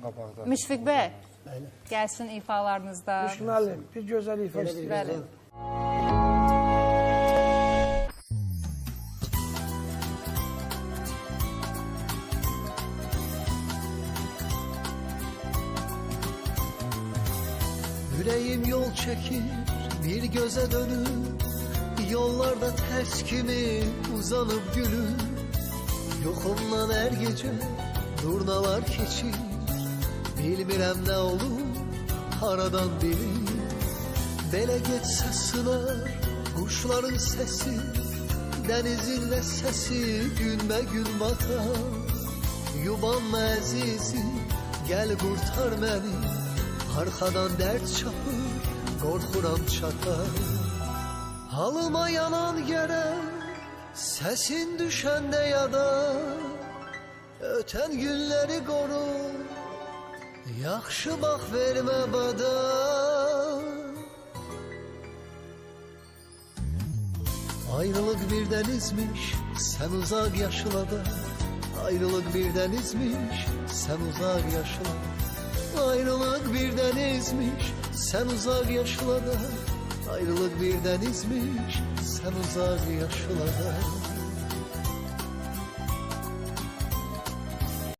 qabaqda. Müşfiq bəy, gəlsin ifalarınızda. Müşfiq müəllim, bir gözəl ifa istəyirəm. Yüreğim yol çekir, bir göze dönür. Yollarda ters kimi uzanıp gülür. Yokumdan her gece durnalar keçir. Bilmirəm ne olur, haradan bilir. Belə geçse sınar, kuşların sesi, denizin de sesi günbe gün batar. Yubanma əzizim, gel kurtar beni. Arkadan dert çapır, korkuram çatar. Halıma yanan gelen, sesin düşende ya da öten günleri koru. Yaxşı bak verme bana. Ayrılık bir denizmiş, sen uzak yaşılada. Ayrılık bir denizmiş, sen uzak yaşılada. Ayrılık bir denizmiş, sen uzak yaşlarda. Ayrılık bir denizmiş, sen uzak yaşlarda.